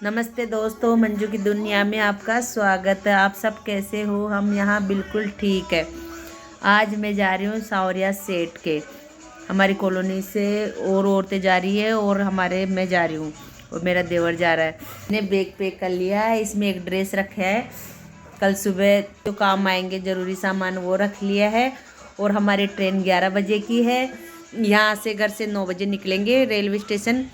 नमस्ते दोस्तों, मंजू की दुनिया में आपका स्वागत है। आप सब कैसे हो? हम यहाँ बिल्कुल ठीक है। आज मैं जा रही हूँ सावरिया सेठ के, हमारी कॉलोनी से और औरतें जा रही है और मैं जा रही हूँ और मेरा देवर जा रहा है। मैंने बैग पैक कर लिया है, इसमें एक ड्रेस रखा है, कल सुबह जो काम आएंगे ज़रूरी सामान वो रख लिया है। और हमारी ट्रेन 11 बजे की है। यहाँ से घर से 9 बजे निकलेंगे रेलवे स्टेशन।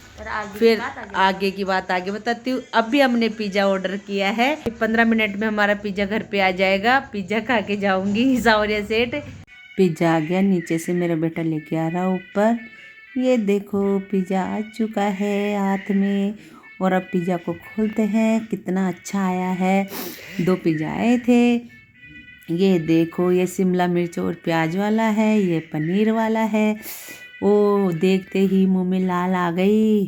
फिर आगे की बात आगे बताती हूँ। अभी हमने पिज़्ज़ा ऑर्डर किया है, 15 मिनट में हमारा पिज़्ज़ा घर पे आ जाएगा। पिज़्ज़ा खा के जाऊंगी सावरिया सेठ। पिज़्ज़ा आ गया, नीचे से मेरा बेटा लेके आ रहा ऊपर। ये देखो पिज़्ज़ा आ चुका है हाथ में। और अब पिज़्ज़ा को खोलते हैं, कितना अच्छा आया है। 2 पिज़्ज़ा आए थे। ये देखो, ये शिमला मिर्च और प्याज वाला है, ये पनीर वाला है। ओ देखते ही मुंह में लाल आ गई।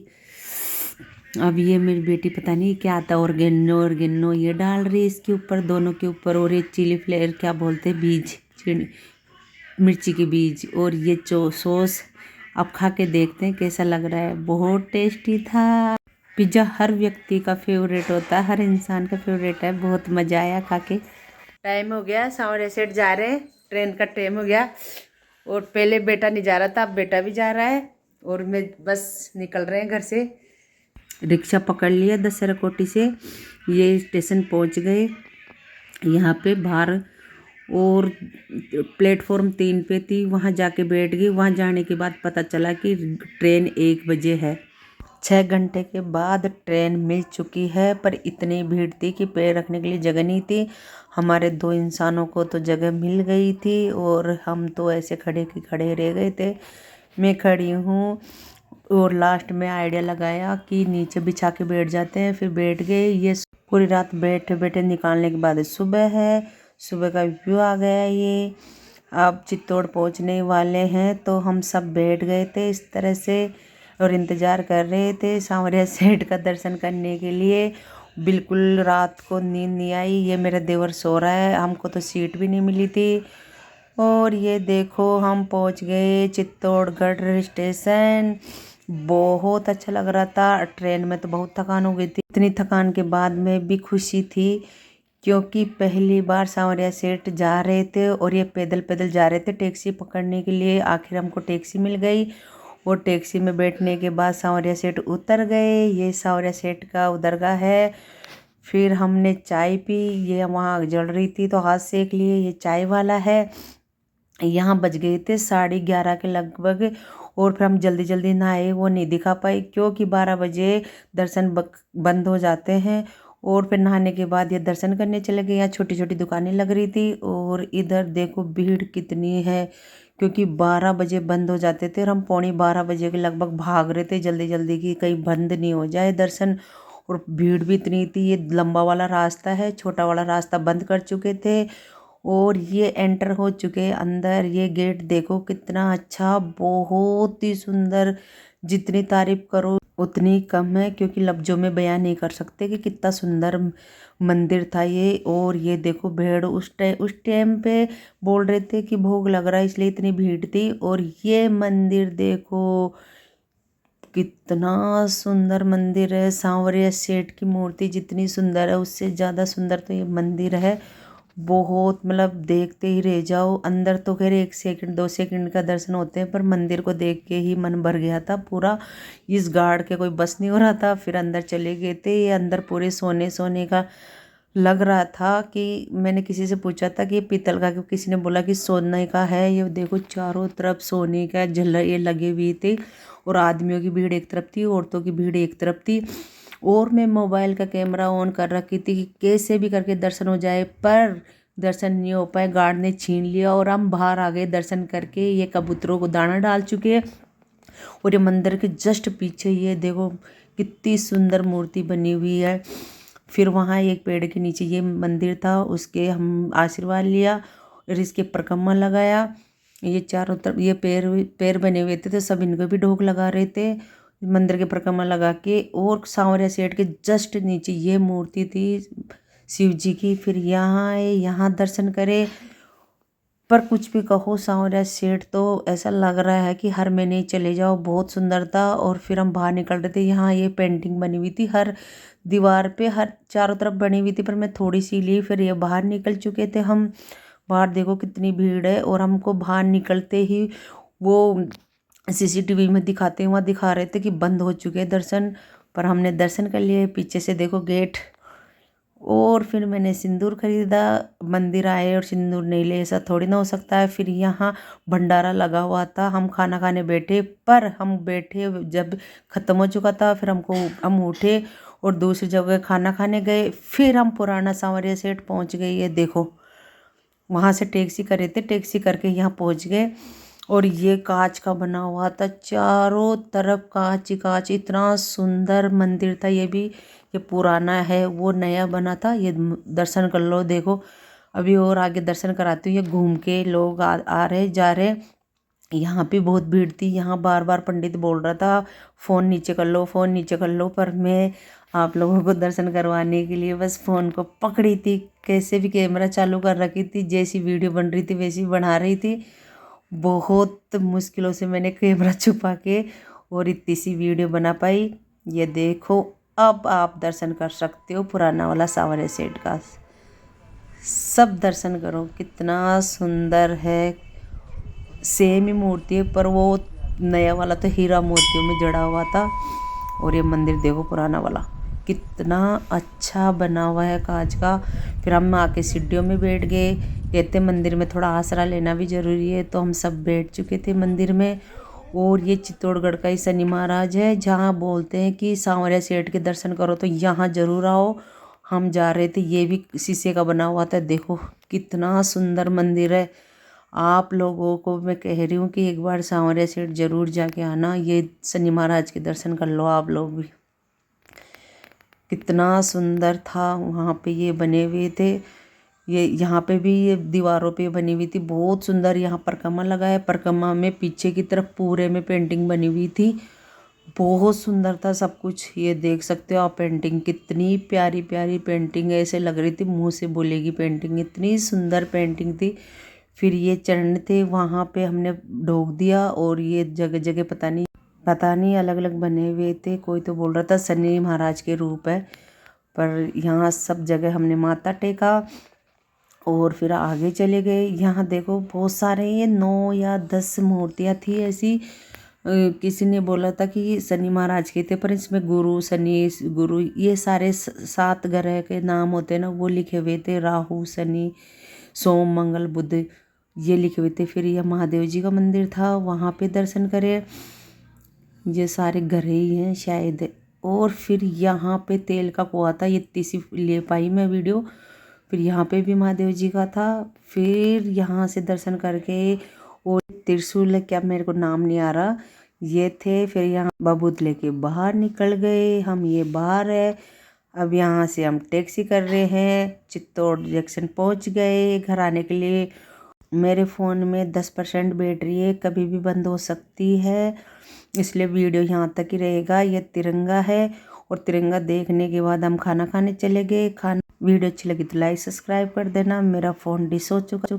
अब ये मेरी बेटी पता नहीं क्या आता, ऑर्गेनो ये डाल रही है इसके ऊपर, दोनों के ऊपर। और ये चिली फ्लेवर क्या बोलते हैं, बीज, मिर्ची के बीज। और ये सॉस अब खा के देखते हैं कैसा लग रहा है। बहुत टेस्टी था। पिज़्ज़ा हर व्यक्ति का फेवरेट होता है, हर इंसान का फेवरेट है। बहुत मज़ा आया खा के। टाइम हो गया, सावरिया सेठ जा रहे हैं, ट्रेन का टाइम हो गया। और पहले बेटा नहीं जा रहा था, अब बेटा भी जा रहा है। और मैं बस निकल रहे हैं घर से। रिक्शा पकड़ लिया दशहरा कोठी से। ये स्टेशन पहुंच गए यहाँ पे बाहर। और प्लेटफॉर्म 3 पे थी, वहाँ जाके बैठ गई। वहाँ जाने के बाद पता चला कि ट्रेन 1 बजे है। 6 घंटे के बाद ट्रेन मिल चुकी है, पर इतनी भीड़ थी कि पैर रखने के लिए जगह नहीं थी। हमारे 2 इंसानों को तो जगह मिल गई थी और हम तो ऐसे खड़े के खड़े रह गए थे। मैं खड़ी हूँ और लास्ट में आइडिया लगाया कि नीचे बिछा के बैठ जाते हैं, फिर बैठ गए। ये पूरी रात बैठे बैठे निकालने के बाद सुबह है, सुबह का व्यू आ गया। ये अब चित्तौड़ पहुँचने वाले हैं, तो हम सब बैठ गए थे इस तरह से और इंतज़ार कर रहे थे सावरिया सेठ का दर्शन करने के लिए। बिल्कुल रात को नींद नहीं आई। ये मेरा देवर सो रहा है, हमको तो सीट भी नहीं मिली थी। और ये देखो हम पहुंच गए चित्तौड़गढ़ स्टेशन। बहुत अच्छा लग रहा था। ट्रेन में तो बहुत थकान हो गई थी, इतनी थकान के बाद में भी खुशी थी क्योंकि पहली बार सावरिया सेठ जा रहे थे और ये पैदल पैदल जा रहे थे टैक्सी पकड़ने के लिए। आखिर हमको टैक्सी मिल गई और टैक्सी में बैठने के बाद सावरिया सेठ उतर गए। ये सावरिया सेठ का उदरगाह है। फिर हमने चाय पी, ये वहाँ जल रही थी तो हाथ सेक लिए। ये चाय वाला है। यहाँ बज गए थे 11:30 के लगभग। और फिर हम जल्दी जल्दी नहाए, वो नहीं दिखा पाए क्योंकि 12 बजे दर्शन बंद हो जाते हैं। और फिर नहाने के बाद ये दर्शन करने चले गए। यहाँ छोटी छोटी दुकानें लग रही थी। और इधर देखो भीड़ कितनी है क्योंकि 12 बजे बंद हो जाते थे और हम 11:15 बजे के लगभग भाग रहे थे जल्दी जल्दी कि कहीं बंद नहीं हो जाए दर्शन। और भीड़ भी इतनी थी। ये लंबा वाला रास्ता है, छोटा वाला रास्ता बंद कर चुके थे। और ये एंटर हो चुके अंदर। ये गेट देखो कितना अच्छा, बहुत ही सुंदर। जितनी तारीफ करो उतनी कम है क्योंकि लफ्जों में बयान नहीं कर सकते कि कितना सुंदर मंदिर था ये। और ये देखो भीड़ उस टाइम पे बोल रहे थे कि भोग लग रहा है इसलिए इतनी भीड़ थी। और ये मंदिर देखो कितना सुंदर मंदिर है। सांवरिया सेठ की मूर्ति जितनी सुंदर है उससे ज़्यादा सुंदर तो ये मंदिर है। बहुत मतलब देखते ही रह जाओ। अंदर तो खैर 1 सेकंड 2 सेकंड का दर्शन होते हैं, पर मंदिर को देख के ही मन भर गया था पूरा। इस गार्ड के कोई बस नहीं हो रहा था। फिर अंदर चले गए थे। ये अंदर पूरे सोने सोने का लग रहा था कि मैंने किसी से पूछा था कि ये पीतल का, क्योंकि किसी ने बोला कि सोने का है। ये देखो चारों तरफ सोने का झल्लर ये लगे हुए थे। और आदमियों की भीड़ एक तरफ थी, औरतों की भीड़ एक तरफ थी। और मैं मोबाइल का कैमरा ऑन कर रखी थी कि कैसे भी करके दर्शन हो जाए, पर दर्शन नहीं हो पाए। गार्ड ने छीन लिया और हम बाहर आ गए दर्शन करके। ये कबूतरों को दाना डाल चुके हैं। और ये मंदिर के जस्ट पीछे ये देखो कितनी सुंदर मूर्ति बनी हुई है। फिर वहाँ एक पेड़ के नीचे ये मंदिर था, उसके हम आशीर्वाद लिया और इसके परिक्रमा लगाया। ये चारों तरफ ये पैर पैर बने हुए थे तो सब इनको भी ढोक लगा रहे थे मंदिर के परिक्रमा लगा के। और सांवरिया सेठ के जस्ट नीचे ये मूर्ति थी शिव जी की। फिर यहाँ आए, यहाँ दर्शन करे। पर कुछ भी कहो, सांवरिया सेठ तो ऐसा लग रहा है कि हर महीने ही चले जाओ, बहुत सुंदर था। और फिर हम बाहर निकल रहे थे, यहाँ ये पेंटिंग बनी हुई थी हर दीवार पे, हर चारों तरफ बनी हुई थी, पर मैं थोड़ी सी ली। फिर ये बाहर निकल चुके थे हम। बाहर देखो कितनी भीड़ है, और हमको बाहर निकलते ही वो सीसीटीवी में दिखाते हुआ दिखा रहे थे कि बंद हो चुके हैं दर्शन। पर हमने दर्शन कर लिए। पीछे से देखो गेट। और फिर मैंने सिंदूर खरीदा। मंदिर आए और सिंदूर नहीं ले, ऐसा थोड़ी ना हो सकता है। फिर यहाँ भंडारा लगा हुआ था, हम खाना खाने बैठे, पर हम बैठे जब ख़त्म हो चुका था, फिर हम उठे और दूसरी जगह खाना खाने गए। फिर हम पुराना सांवरिया सेठ पहुँच गए। ये देखो, वहाँ से टैक्सी करे थे, टैक्सी करके यहाँ पहुँच गए। और ये कांच का बना हुआ था, चारों तरफ कांच ही कांच, इतना सुंदर मंदिर था। ये भी, ये पुराना है, वो नया बना था। ये दर्शन कर लो, देखो अभी और आगे दर्शन कराती हूँ। ये घूम के लोग आ रहे जा रहे। यहाँ पे बहुत भीड़ थी। यहाँ बार बार पंडित बोल रहा था फ़ोन नीचे कर लो, फ़ोन नीचे कर लो, पर मैं आप लोगों को दर्शन करवाने के लिए बस फ़ोन को पकड़ी थी। कैसे भी कैमरा चालू कर रखी थी, जैसी वीडियो बन रही थी वैसी बना रही थी। बहुत मुश्किलों से मैंने कैमरा छुपा के और इतनी सी वीडियो बना पाई। ये देखो, अब आप दर्शन कर सकते हो पुराना वाला सांवरिया सेठ का। सब दर्शन करो, कितना सुंदर है। सेम ही मूर्ति है, पर वो नया वाला तो हीरा मोतियों में जड़ा हुआ था। और ये मंदिर देखो पुराना वाला, कितना अच्छा बना हुआ है कांच का। फिर हम आके सीढ़ियों में बैठ गए। कहते मंदिर में थोड़ा आसरा लेना भी ज़रूरी है, तो हम सब बैठ चुके थे मंदिर में। और ये चित्तौड़गढ़ का ही शनि महाराज है, जहाँ बोलते हैं कि सांवरिया सेठ के दर्शन करो तो यहाँ ज़रूर आओ। हम जा रहे थे, ये भी शीशे का बना हुआ था। देखो कितना सुंदर मंदिर है। आप लोगों को मैं कह रही हूँ कि एक बार सांवरिया सेठ ज़रूर जाके आना। ये शनि महाराज के दर्शन कर लो आप लोग भी। कितना सुंदर था। वहाँ पे ये बने हुए थे, ये यहाँ पे भी ये दीवारों पे बनी हुई थी, बहुत सुंदर। यहाँ परिक्रमा लगा है, परिक्रमा में पीछे की तरफ पूरे में पेंटिंग बनी हुई थी। बहुत सुंदर था सब कुछ। ये देख सकते हो आप पेंटिंग, कितनी प्यारी प्यारी पेंटिंग है। ऐसे लग रही थी मुँह से बोलेगी पेंटिंग, इतनी सुंदर पेंटिंग थी। फिर ये चरण थे, वहाँ पे हमने ढोक दिया। और ये जगह जगह पता नहीं अलग अलग बने हुए थे। कोई तो बोल रहा था शनि महाराज के रूप है, पर यहाँ सब जगह हमने माथा टेका और फिर आगे चले गए। यहाँ देखो बहुत सारे, ये 9 या 10 मूर्तियाँ थी ऐसी। किसी ने बोला था कि शनि महाराज के थे, पर इसमें गुरु, शनि, गुरु, ये सारे 7 ग्रह के नाम होते हैं ना, वो लिखे हुए थे। राहु, शनि, सोम, मंगल, बुध, ये लिखे हुए थे। फिर यह महादेव जी का मंदिर था, वहाँ पे दर्शन करे। ये सारे घर ही हैं शायद। और फिर यहाँ पे तेल का कुआं था, ये इतनी सी ले पाई मैं वीडियो। फिर यहाँ पे भी महादेव जी का था। फिर यहाँ से दर्शन करके, और त्रिशूल क्या मेरे को नाम नहीं आ रहा, ये थे। फिर यहाँ बबूत लेके बाहर निकल गए हम। ये बाहर है। अब यहाँ से हम टैक्सी कर रहे हैं, चित्तौड़ जंक्शन पहुँच गए घर आने के लिए। मेरे फ़ोन में 10% बैटरी है, कभी भी बंद हो सकती है, इसलिए वीडियो यहाँ तक ही रहेगा। ये तिरंगा है, और तिरंगा देखने के बाद हम खाना खाने चले गए। वीडियो अच्छी लगी तो लाइक सब्सक्राइब कर देना। मेरा फ़ोन डिस हो चुका